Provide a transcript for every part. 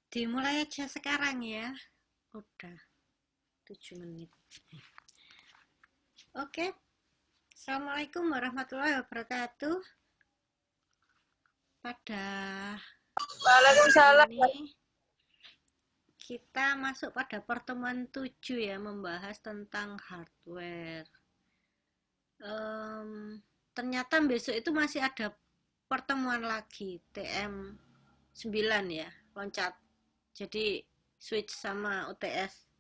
Dimulai aja sekarang ya. Udah 7 menit. Oke. Assalamualaikum warahmatullahi wabarakatuh. Pada Waalaikumsalam. ini kita masuk pada pertemuan 7 ya, membahas tentang hardware. Ternyata besok itu masih ada pertemuan lagi, TM 9 ya, loncat. Jadi switch sama UTS.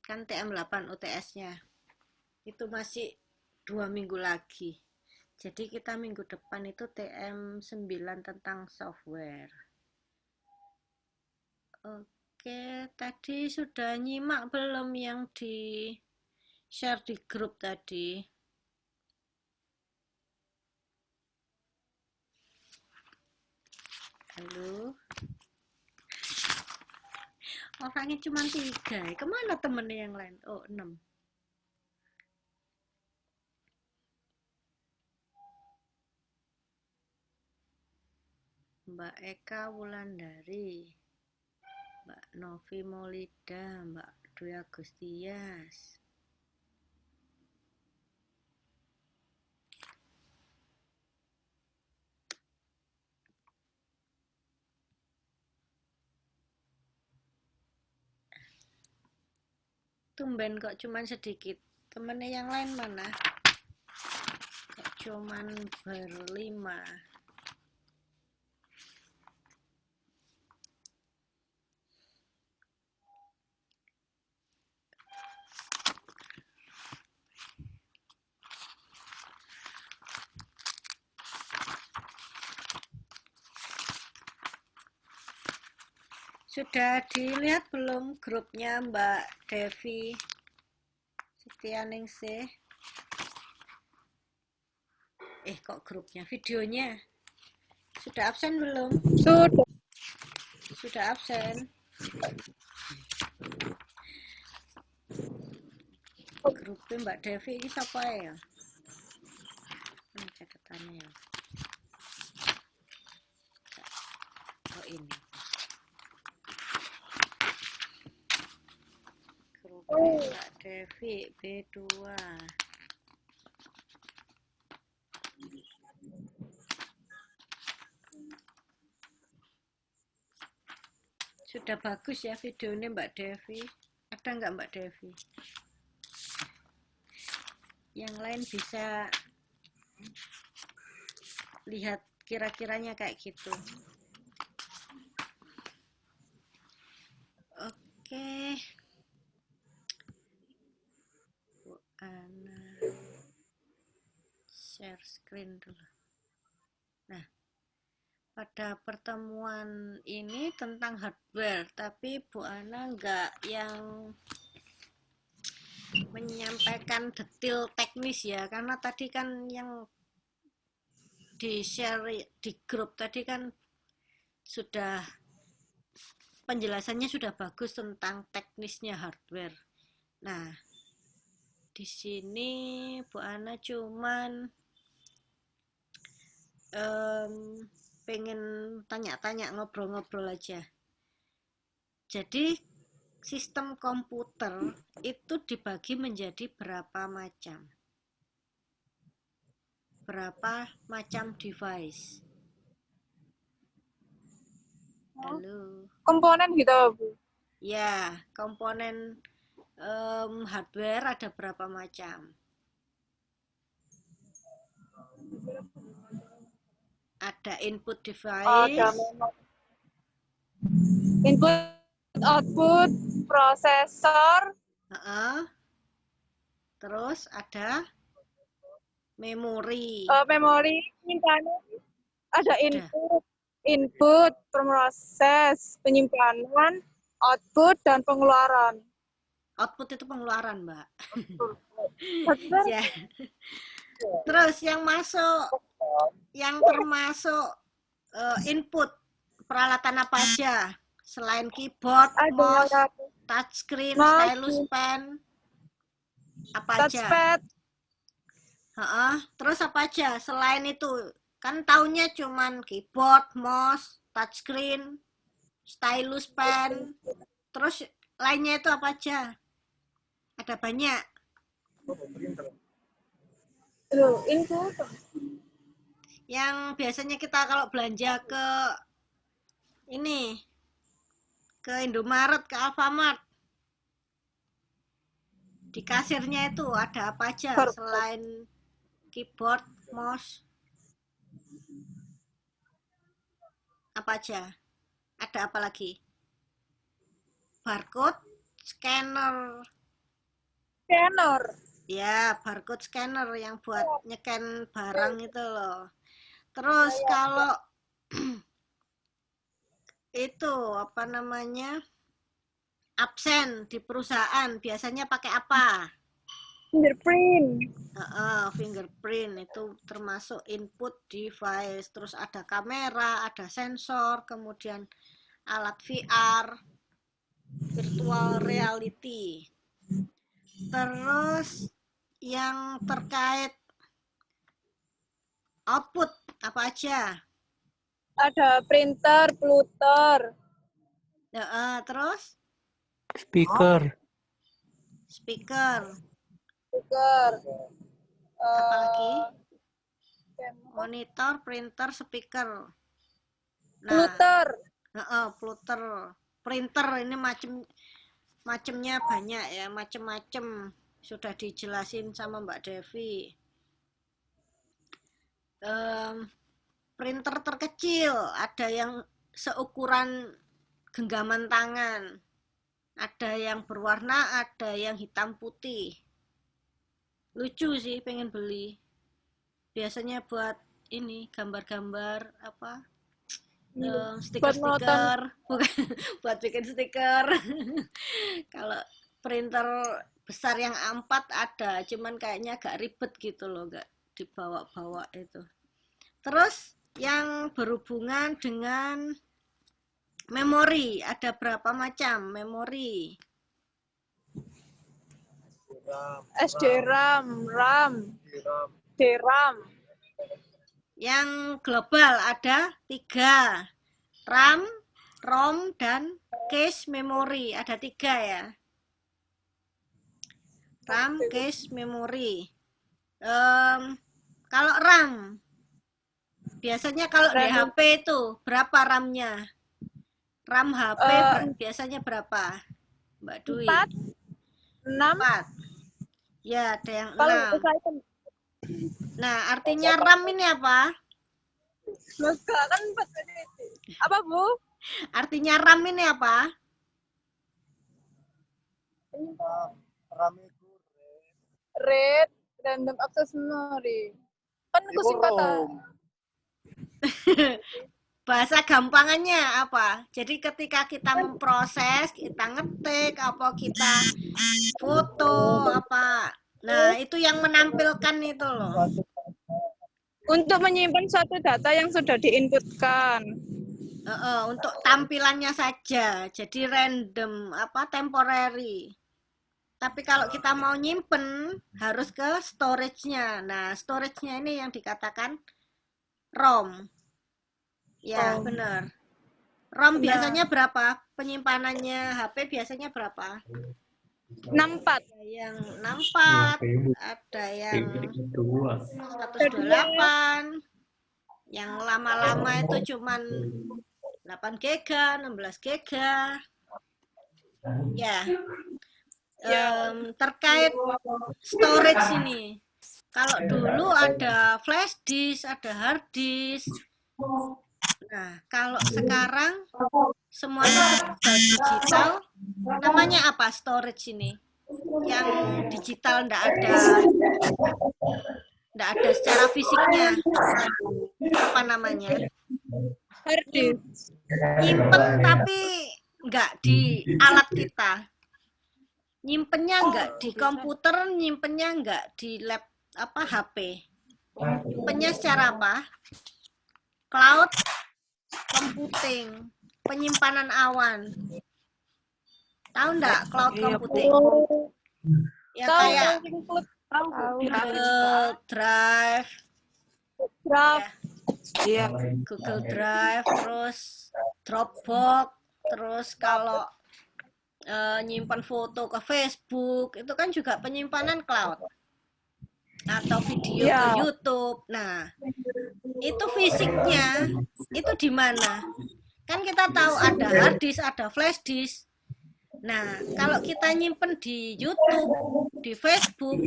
Kan TM 8 UTS-nya. Itu masih 2 minggu lagi. Jadi kita minggu depan itu TM 9 tentang software. Oke, tadi sudah nyimak belum yang di share di grup tadi? Halo? Orangnya cuma 3. Kemana temennya yang lain? Oh, 6. Mbak Eka Wulandari, Mbak Novi Maulida, Mbak Dwi Agustias. Tumben kok cuman sedikit. Temennya yang lain mana? Kok cuman berlima. Sudah dilihat belum grupnya Mbak Devi Setianingsih? Kok grupnya? Videonya? Sudah absen belum? Sudah absen. Grupnya Mbak Devi ini siapa ya? Catatannya ya. Oh ini. Grupnya Mbak Devi B2. Sudah bagus ya videonya Mbak Devi. Ada nggak Mbak Devi? Yang lain bisa lihat kira-kiranya kayak gitu. Oke. Bu Ana share screen dulu. Nah, pada pertemuan ini tentang hardware, tapi Bu Ana nggak yang menyampaikan detail teknis ya, karena tadi kan yang di share di grup tadi kan sudah penjelasannya sudah bagus tentang teknisnya hardware. Nah, di sini Bu Ana cuman pengen tanya-tanya, ngobrol-ngobrol aja. Jadi sistem komputer itu dibagi menjadi berapa macam? Berapa macam device? Halo. Komponen gitu, Bu. Ya, komponen hardware ada berapa macam? Ada input Ada device, input, output, prosesor, terus ada memori. memori, penyimpanan, ada Sudah. input, proses, penyimpanan, output, dan pengeluaran. Output itu pengeluaran, Mbak. Hardware, Ya. Terus yang termasuk input peralatan apa aja? Selain keyboard, mouse, ada touchscreen, mouse, stylus pen, apa aja? touchpad, Terus apa aja? Selain itu, kan taunya cuman keyboard, mouse, touchscreen, stylus pen. Terus lainnya itu apa aja? Ada banyak. input, Yang biasanya kita kalau belanja ke ini, ke Indomaret, ke Alfamart, di kasirnya itu ada apa aja selain keyboard, mouse, apa aja? Ada apa lagi? Barcode, scanner. Ya, barcode scanner yang buat nyeken barang itu loh. Terus kalau itu apa namanya? Absen di perusahaan biasanya pakai apa? fingerprint, Fingerprint itu termasuk input device. Terus ada kamera, ada sensor, kemudian alat VR, virtual reality. Terus yang terkait output apa aja? ada printer, plotter, Terus Speaker. Apa lagi? Monitor, printer, speaker. Nah, plotter, printer ini macamnya banyak ya, macam-macam sudah dijelasin sama Mbak Devi. Printer terkecil ada yang seukuran genggaman tangan, ada yang berwarna, ada yang hitam putih. Lucu sih, pengen beli. Biasanya buat ini gambar-gambar apa? Stiker-stiker, bukan buat bikin stiker. Kalau printer besar yang A4 ada, cuman kayaknya agak ribet gitu loh, nggak dibawa-bawa itu. Terus yang berhubungan dengan memori, ada berapa macam memori? SDRAM, RAM, DRAM. Yang global ada 3, RAM, ROM, dan cache memory. Ada 3 ya. RAM, cache, memory. Kalau RAM, biasanya kalau di HP itu berapa RAM-nya? RAM HP biasanya berapa, Mbak Dwi? 4. Ya, ada yang 6. Nah, artinya RAM ini apa? Apa, Bu? Artinya RAM ini apa? RAM itu read random access memory. Kan itu singkatan. Bahasa gampangannya apa? Jadi ketika kita memproses, kita ngetik, apa kita foto, apa. Nah, itu yang menampilkan itu loh. Untuk menyimpan suatu data yang sudah diinputkan. Untuk tampilannya saja, jadi random temporary. Tapi kalau kita mau nyimpen harus ke storage-nya. Nah, storage-nya ini yang dikatakan ROM. Ya, benar. ROM biasanya berapa? Penyimpanannya HP biasanya berapa? 64. Ada yang 64, ada yang 128, yang lama-lama itu cuman 8 GB, 16 GB. Ya. Terkait storage ini. Kalau dulu ada flash disk, ada hard disk. Nah, kalau sekarang semuanya serba digital, namanya apa storage ini? Yang digital ndak ada secara fisiknya. Apa namanya? Hard disk. Nyimpen tapi nggak di alat kita. Nyimpennya nggak di komputer, nyimpennya nggak di HP. Nyimpennya secara apa? Cloud computing, penyimpanan awan. Tahu nggak cloud computing? Ya kayak Google Drive, ya, Google Drive, terus Dropbox, terus kalau nyimpan foto ke Facebook itu kan juga penyimpanan cloud atau video ke YouTube. Nah, itu fisiknya itu di mana? Kan kita tahu ada hard disk, ada flash disk. Nah, kalau kita nyimpen di YouTube, di Facebook,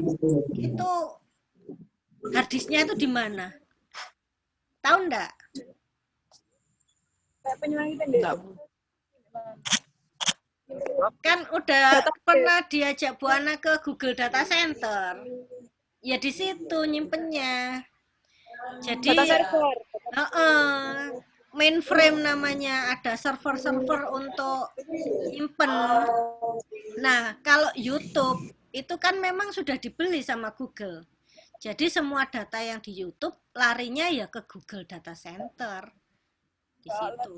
itu hard disknya itu di mana? Tahu enggak? Kan udah pernah diajak Bu Ana ke Google Data Center. Ya di situ nyimpennya. Jadi mainframe namanya, ada server-server untuk nyimpen. Nah, kalau YouTube itu kan memang sudah dibeli sama Google. Jadi semua data yang di YouTube larinya ya ke Google Data Center. Di situ.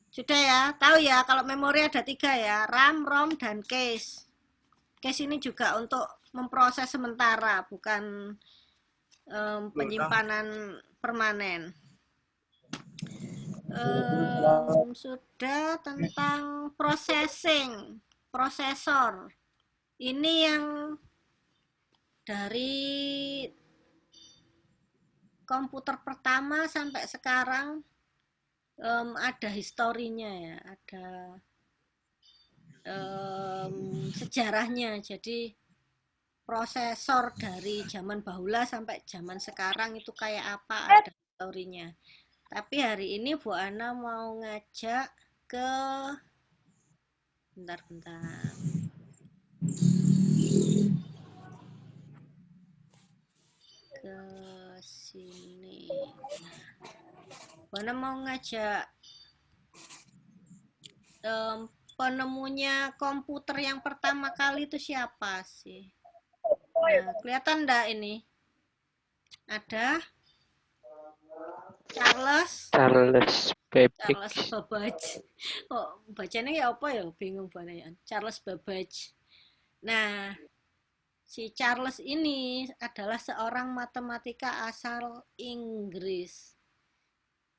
Sudah ya, tahu ya kalau memori ada 3 ya, RAM, ROM, dan cache. Cache ini juga untuk memproses sementara, bukan penyimpanan permanen. Sudah tentang prosesor. Ini yang dari komputer pertama sampai sekarang ada historinya ya, ada sejarahnya. Jadi prosesor dari zaman bahula sampai zaman sekarang itu kayak apa, ada historinya. Tapi hari ini Bu Ana mau ngajak ke bentar ke sini. Bu Ana mau ngajak penemunya komputer yang pertama kali itu siapa sih? Nah, kelihatan enggak ini? Ada Charles Babbage. Oh, bacanya ya apa ya? Bingung banget. Charles Babbage. Nah, si Charles ini adalah seorang matematika asal Inggris.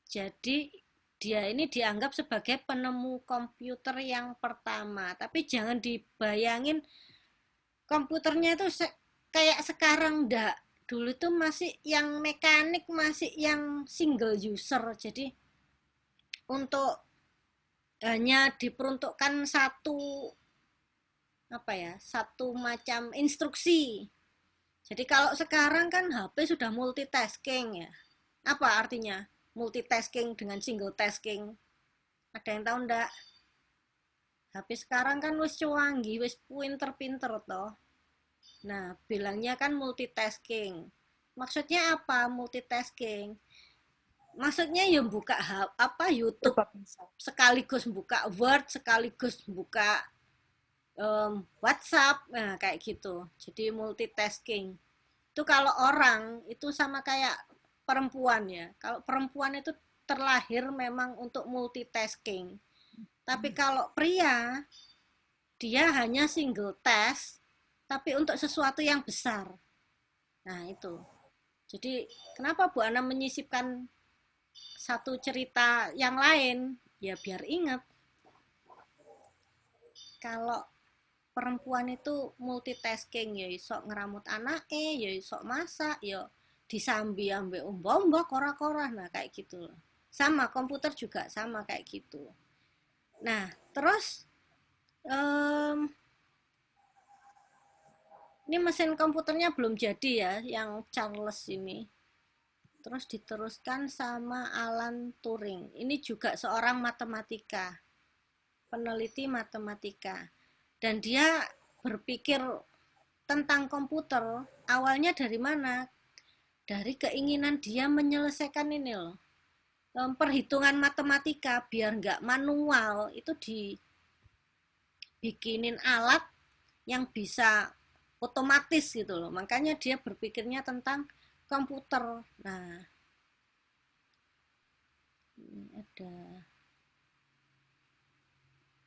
Jadi dia ini dianggap sebagai penemu komputer yang pertama. Tapi jangan dibayangin komputernya itu kayak sekarang enggak. Dulu tuh masih yang mekanik, masih yang single user. Jadi untuk hanya diperuntukkan satu macam instruksi. Jadi kalau sekarang kan HP sudah multitasking ya. Apa artinya multitasking dengan single tasking? Ada yang tahu enggak? HP sekarang kan wis canggih, wis pinter-pinter toh. Nah, bilangnya kan multitasking. Maksudnya apa multitasking? Maksudnya ya buka YouTube sekaligus buka Word, sekaligus buka WhatsApp, nah kayak gitu. Jadi multitasking. Itu kalau orang itu sama kayak perempuan ya. Kalau perempuan itu terlahir memang untuk multitasking. Tapi kalau pria dia hanya single task tapi untuk sesuatu yang besar. Nah, itu. Jadi kenapa Bu Ana menyisipkan satu cerita yang lain? Ya biar ingat kalau perempuan itu multitasking, ya iso ngeramut anake, ya iso masak, ya disambi ambek umba-umba kora-kora, nah kayak gitu loh. Sama komputer juga sama kayak gitu. Nah, terus um, ini mesin komputernya belum jadi ya, yang Charles ini. Terus diteruskan sama Alan Turing. Ini juga seorang matematika, peneliti matematika. Dan dia berpikir tentang komputer awalnya dari mana? Dari keinginan dia menyelesaikan ini loh, perhitungan matematika biar nggak manual, itu dibikinin alat yang bisa otomatis gitu loh. Makanya dia berpikirnya tentang komputer. Nah, ini ada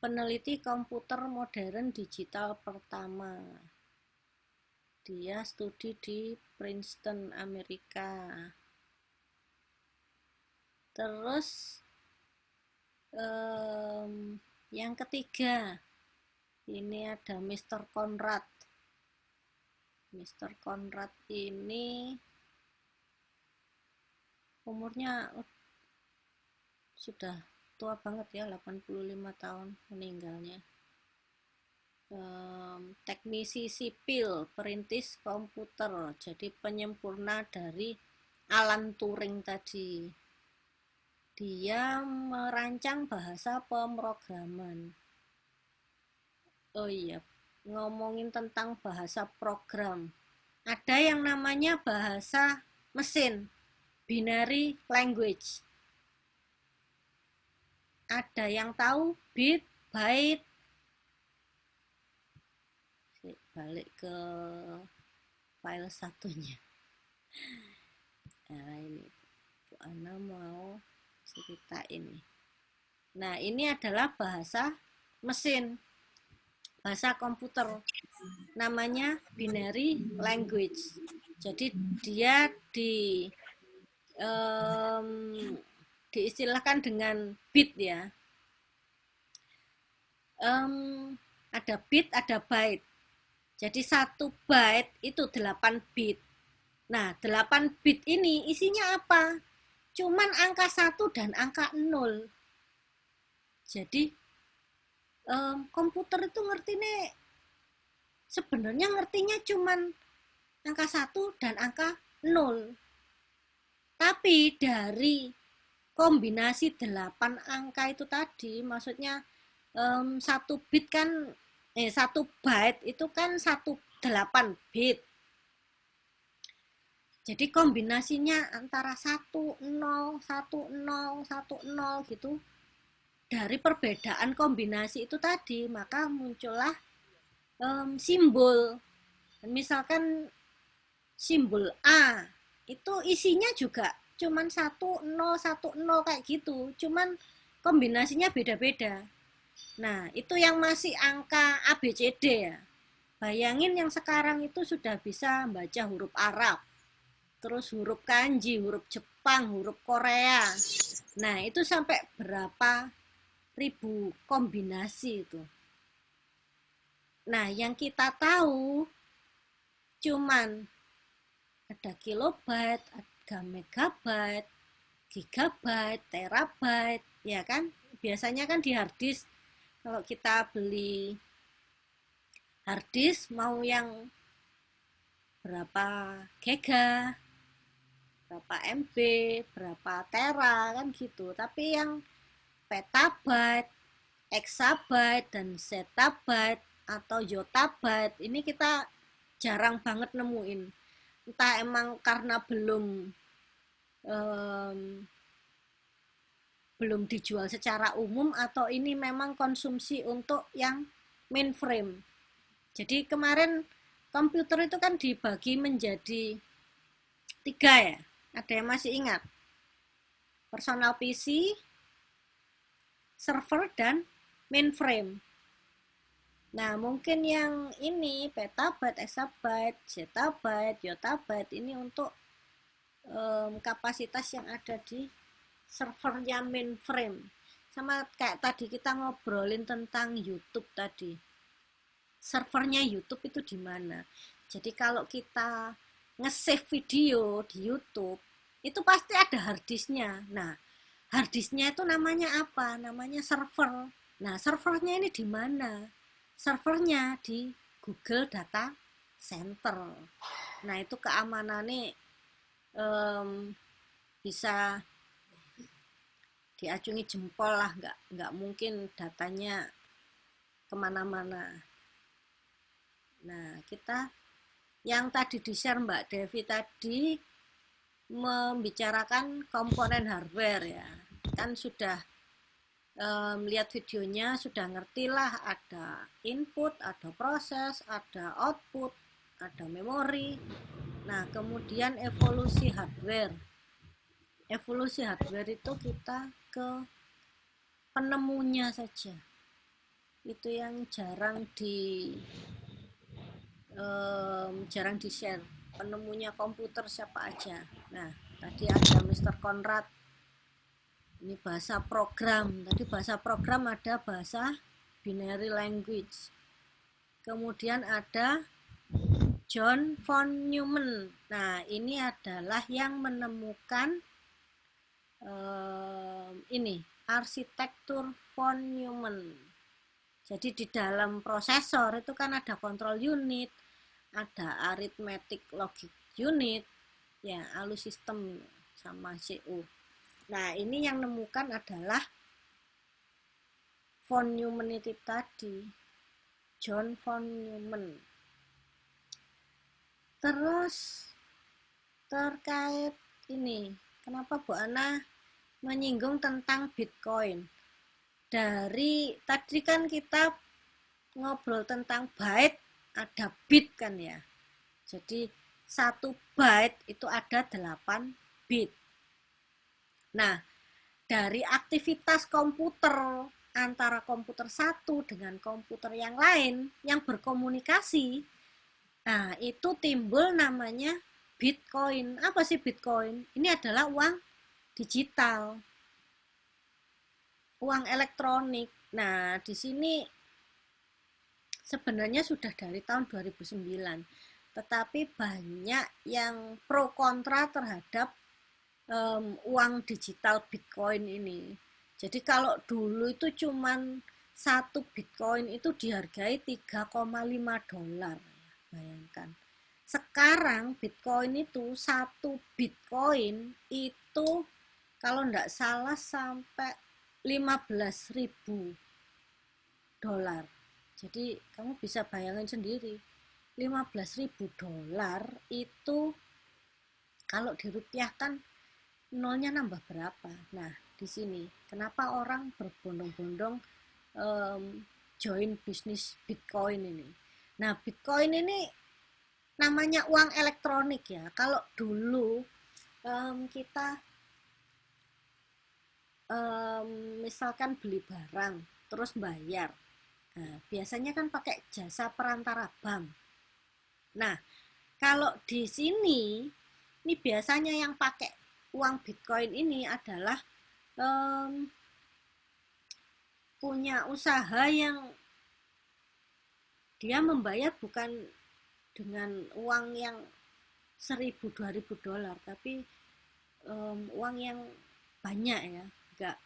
peneliti komputer modern digital pertama. Dia studi di Princeton, Amerika. Terus yang ketiga, ini ada Mr. Conrad. Mr. Conrad ini umurnya sudah tua banget ya, 85 tahun meninggalnya. Teknisi sipil, perintis komputer, jadi penyempurna dari Alan Turing tadi. Dia merancang bahasa pemrograman. Oh iya, ngomongin tentang bahasa program. Ada yang namanya bahasa mesin, binary language. Ada yang tahu bit, byte. Balik ke file satunya. Nah, ini Bu Ana mau cerita ini. Nah, ini adalah bahasa mesin, bahasa komputer. Namanya binary language. Jadi dia diistilahkan dengan bit ya. Ada bit, ada byte. Jadi 1 byte itu 8 bit. Nah, 8 bit ini isinya apa? Cuman angka 1 dan angka 0. Jadi komputer itu sebenarnya ngertinya cuman angka 1 dan angka 0. Tapi dari kombinasi 8 angka itu tadi, maksudnya 1 bit kan 1 byte itu kan 8 bit. Jadi kombinasinya antara 1 0 1 0 1 0 gitu. Dari perbedaan kombinasi itu tadi, maka muncullah simbol. Misalkan simbol A itu isinya juga cuman 1 0 1 0 kayak gitu. Cuman kombinasinya beda-beda. Nah, itu yang masih angka ABCD ya. Bayangin yang sekarang itu sudah bisa baca huruf Arab, terus huruf kanji, huruf Jepang, huruf Korea. Nah, itu sampai berapa ribu kombinasi itu. Nah, yang kita tahu cuman ada kilobyte, ada megabyte, gigabyte, terabyte, ya kan? Biasanya kan di harddisk kalau kita beli harddisk mau yang berapa giga, berapa MB, berapa tera kan gitu. Tapi yang petabyte, exabyte, dan zettabyte atau yottabyte ini kita jarang banget nemuin. Entah emang karena belum dijual secara umum atau ini memang konsumsi untuk yang mainframe. Jadi kemarin komputer itu kan dibagi menjadi 3 ya. Ada yang masih ingat? Personal PC, server, dan mainframe. Nah, mungkin yang ini petabyte, exabyte, zettabyte, yottabyte ini untuk kapasitas yang ada di servernya mainframe. Sama kayak tadi kita ngobrolin tentang YouTube tadi. Servernya YouTube itu di mana? Jadi kalau kita nge-save video di YouTube, itu pasti ada harddisknya. Nah, harddisknya itu namanya apa? Namanya server. Nah, servernya ini di mana? Servernya di Google Data Center. Nah, itu keamanannya bisa diacungi jempol lah, nggak mungkin datanya kemana-mana. Nah, kita yang tadi di-share Mbak Devi tadi membicarakan komponen hardware ya. Kan sudah lihat videonya, sudah ngerti lah ada input, ada proses, ada output, ada memori. Nah, kemudian evolusi hardware. Evolusi hardware itu kita ke penemunya saja. Itu yang jarang di-share. Penemunya komputer siapa aja. Nah, tadi ada Mr. Conrad. Ini bahasa program. Tadi bahasa program ada bahasa binary language. Kemudian ada John von Neumann. Nah, ini adalah yang menemukan ini arsitektur von Neumann. Jadi di dalam prosesor itu kan ada control unit, ada arithmetic logic unit, ya ALU system sama CO. Nah, ini yang menemukan adalah von Neumann itu tadi, John von Neumann. Terus terkait ini, kenapa Bu Ana menyinggung tentang Bitcoin? Dari tadi kan kita ngobrol tentang byte, ada bit kan ya. Jadi 1 byte itu ada 8 bit. Nah, dari aktivitas komputer antara komputer satu dengan komputer yang lain yang berkomunikasi, nah itu timbul namanya Bitcoin. Apa sih Bitcoin? Ini adalah uang digital, uang elektronik. Nah, di sini sebenarnya sudah dari tahun 2009, tetapi banyak yang pro kontra terhadap uang digital Bitcoin ini. Jadi kalau dulu itu cuman 1 Bitcoin itu dihargai 3,5 dolar. Bayangkan. Sekarang Bitcoin itu 1 Bitcoin itu kalau enggak salah sampai 15.000 dolar. Jadi kamu bisa bayangin sendiri. 15.000 dolar itu kalau dirupiahkan nolnya nambah berapa? Nah, di sini kenapa orang berbondong-bondong join bisnis Bitcoin ini? Nah, Bitcoin ini namanya uang elektronik ya. Kalau dulu kita misalkan beli barang terus bayar, nah, biasanya kan pakai jasa perantara bank. Nah, kalau di sini ini biasanya yang pakai uang Bitcoin ini adalah punya usaha yang dia membayar bukan dengan uang yang 1.000-2.000 dolar, tapi uang yang banyak ya. Enggak,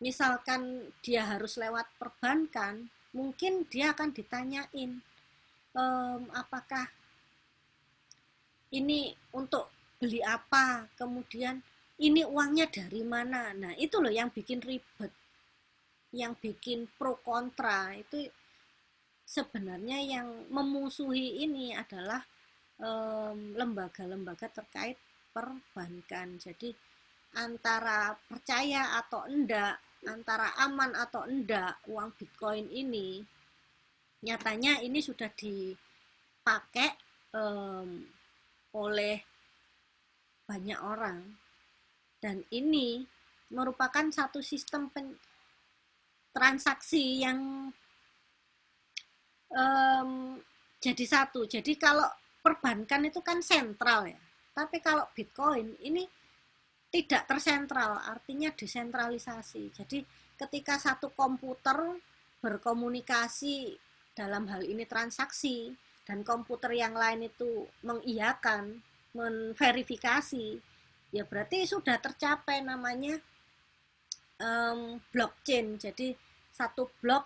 misalkan dia harus lewat perbankan, mungkin dia akan ditanyain apakah ini untuk beli apa, kemudian ini uangnya dari mana. Nah, itu loh yang bikin ribet, yang bikin pro kontra. Itu sebenarnya yang memusuhi ini adalah lembaga-lembaga terkait perbankan. Jadi antara percaya atau enggak, antara aman atau enggak uang Bitcoin ini, nyatanya ini sudah dipakai oleh banyak orang, dan ini merupakan satu sistem transaksi yang jadi satu. Jadi kalau perbankan itu kan sentral ya, tapi kalau Bitcoin ini tidak tersentral, artinya desentralisasi. Jadi ketika satu komputer berkomunikasi dalam hal ini transaksi, dan komputer yang lain itu mengiyakan, menverifikasi, ya berarti sudah tercapai namanya blockchain. Jadi satu blok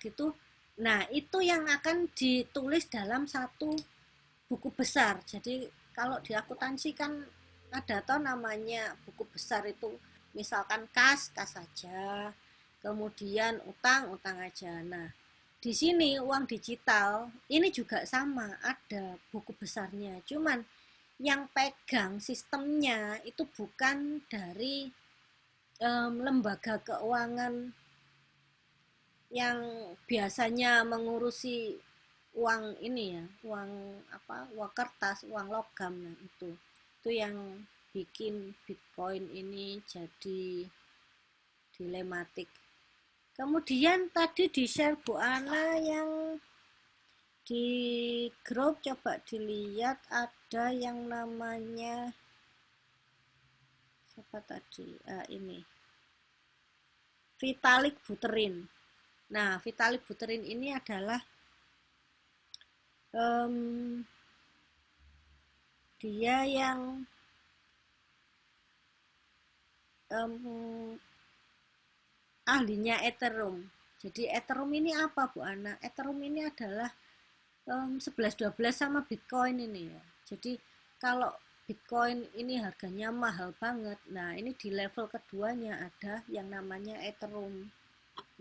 gitu. Nah, itu yang akan ditulis dalam satu buku besar. Jadi kalau di akuntansi kan ada toh namanya buku besar itu, misalkan kas saja, kemudian utang aja. Nah, di sini uang digital ini juga sama, ada buku besarnya. Cuman yang pegang sistemnya itu bukan dari lembaga keuangan yang biasanya mengurusi uang ini ya, uang apa, uang kertas, uang logam. Nah, itu yang bikin Bitcoin ini jadi dilematik. Kemudian tadi di share Bu Ana yang di grup, coba dilihat ada yang namanya siapa tadi, ini Vitalik Buterin. Nah, Vitalik Buterin ini adalah dia yang ahlinya Ethereum. Jadi Ethereum ini apa Bu Ana? Ethereum ini adalah 11-12 sama Bitcoin ini ya. Jadi kalau Bitcoin ini harganya mahal banget. Nah, ini di level keduanya ada yang namanya Ethereum.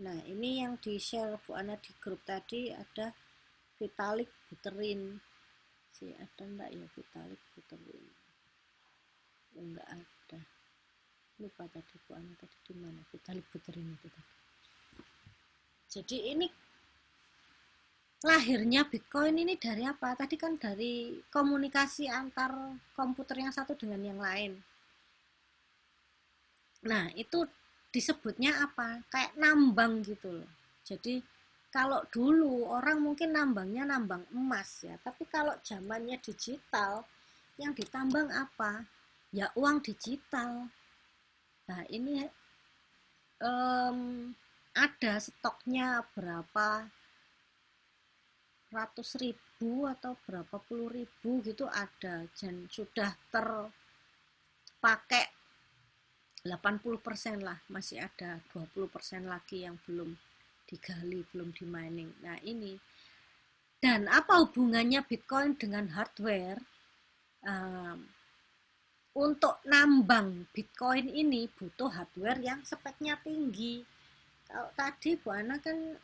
Nah, ini yang di-share Bu Ana di grup tadi ada Vitalik Buterin. Ada enggak ya Vitalik Buterin? Enggak ada. Lupa tadi Bu Ana tadi di mana Vitalik Buterin itu tadi. Jadi ini lahirnya Bitcoin ini dari apa? Tadi kan dari komunikasi antar komputer yang satu dengan yang lain. Nah, itu disebutnya apa? Kayak nambang gitu loh. Jadi kalau dulu orang mungkin nambangnya nambang emas ya, tapi kalau zamannya digital, yang ditambang apa? Ya uang digital. Nah, ini ada stoknya berapa ratus ribu atau berapa puluh ribu gitu ada, dan sudah terpakai 80% lah, masih ada 20% lagi yang belum digali, belum di mining. Nah, ini, dan apa hubungannya Bitcoin dengan hardware? Untuk nambang Bitcoin ini butuh hardware yang speknya tinggi. Kalau tadi Bu Ana kan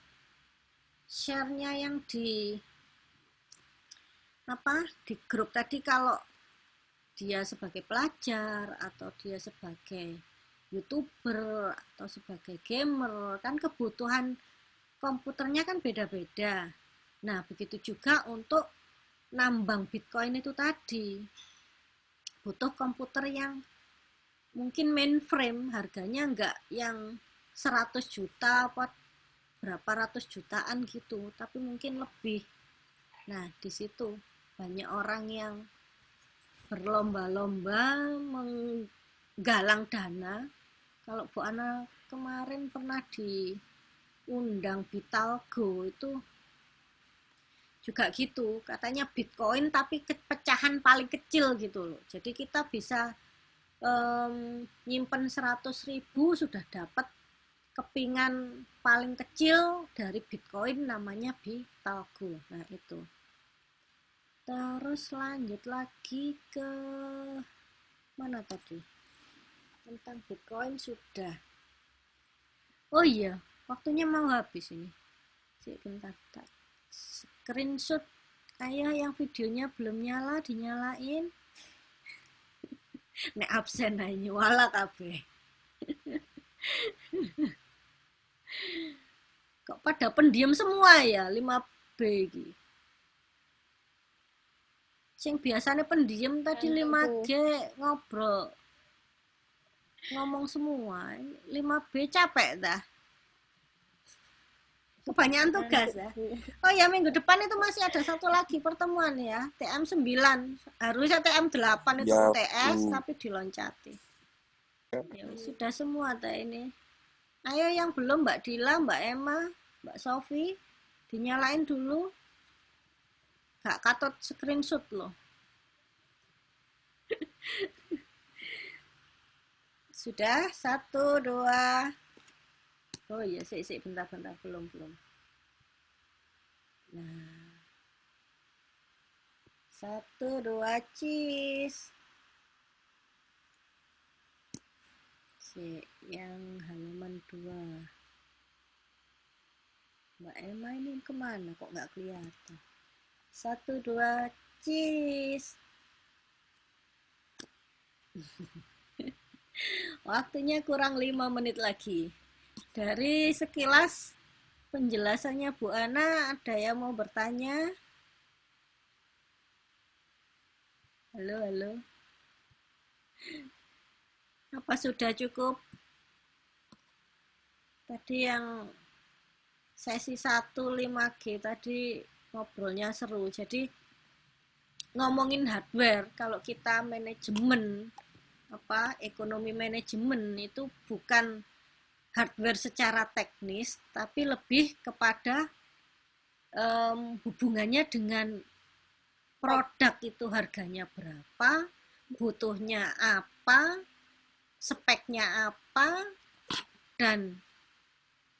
share-nya yang di grup tadi, kalau dia sebagai pelajar atau dia sebagai YouTuber atau sebagai gamer, kan kebutuhan komputernya kan beda-beda. Nah, begitu juga untuk nambang Bitcoin itu tadi butuh komputer yang mungkin mainframe, harganya enggak yang 100 juta apa berapa ratus jutaan gitu, tapi mungkin lebih. Nah, di situ banyak orang yang berlomba-lomba menggalang dana. Kalau Bu Ana kemarin pernah diundang Bitalgo itu juga gitu, katanya Bitcoin tapi pecahan paling kecil gitu loh. Jadi kita bisa nyimpen 100.000 sudah dapat kepingan paling kecil dari Bitcoin, namanya Bitalgo. Nah, itu. Terus lanjut lagi ke mana tadi? Tentang Bitcoin sudah. Oh iya, waktunya mau habis ini. Bentar, screenshot kayak yang videonya belum nyala, dinyalain. Nek absen aja wala kabeh. Kok pada pendiam semua ya 5B iki. Sing biasanya pendiam tadi 5G ngobrol. Ngomong semua. 5B capek dah. Kebanyakan tugas ya. Oh ya, minggu depan itu masih ada satu lagi pertemuan ya. TM 9. Harusnya TM 8 itu Ya, UTS tapi diloncati. Ya, sudah semua teh ini. Ayo yang belum Mbak Dila, Mbak Emma, Mbak Sofi, dinyalain dulu. Gak katut screenshot loh. Sudah, 1, 2. Oh iya, bentar, belum. Nah, 1, 2, cheese. Yang halaman 2. Mbak Emma ini kemana kok nggak kelihatan? 1, 2, cheese. Waktunya kurang 5 menit lagi. Dari sekilas penjelasannya Bu Ana, ada yang mau bertanya? Halo. Apa sudah cukup? Tadi yang sesi 1 5G tadi ngobrolnya seru. Jadi ngomongin hardware, kalau kita manajemen ekonomi manajemen itu bukan hardware secara teknis, tapi lebih kepada hubungannya dengan produk itu harganya berapa, butuhnya apa, speknya apa, dan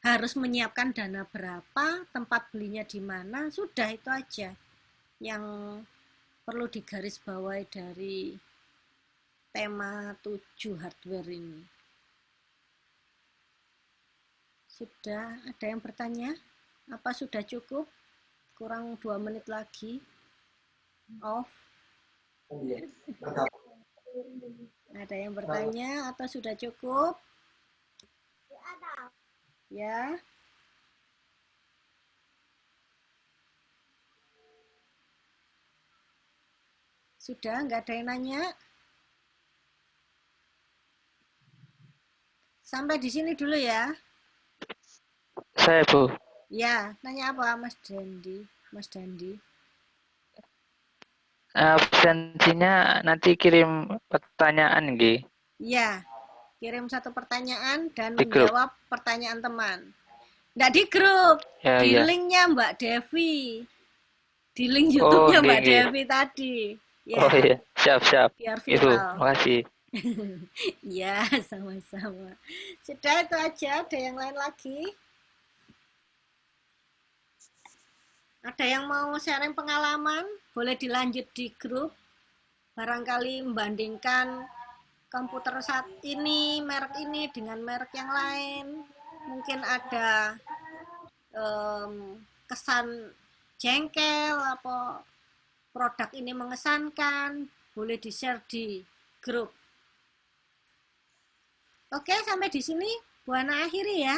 harus menyiapkan dana berapa, tempat belinya di mana, sudah itu aja yang perlu digarisbawahi dari tema 7 hardware ini. Sudah ada yang bertanya? Apa sudah cukup? Kurang 2 menit lagi. Off. Ada yang bertanya atau sudah cukup? Ya. Sudah, nggak ada yang nanya? Sampai di sini dulu ya. Saya, Bu. Ya, nanya apa Mas Dandi? Absensinya nanti kirim pertanyaan, Gi. Ya, kirim satu pertanyaan dan Di grup. menjawab pertanyaan teman. Nggak di grup, Ya, di ya. linknya Mbak Devi. Di link YouTube-nya Mbak nggih. Devi tadi. Ya, Oh iya, siap. biar Ibu, viral. makasih. Ya, sama-sama. Sudah itu aja, ada yang lain lagi? Ada yang mau sharing pengalaman? Boleh dilanjut di grup. Barangkali membandingkan komputer saat ini, merek ini dengan merek yang lain. Mungkin ada kesan jengkel apa produk ini mengesankan. Boleh di-share di grup. Oke, sampai di sini Bu Ana akhiri ya.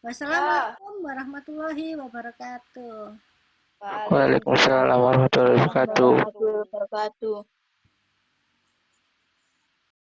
Wassalamualaikum warahmatullahi wabarakatuh. Waalaikumsalam warahmatullahi wabarakatuh.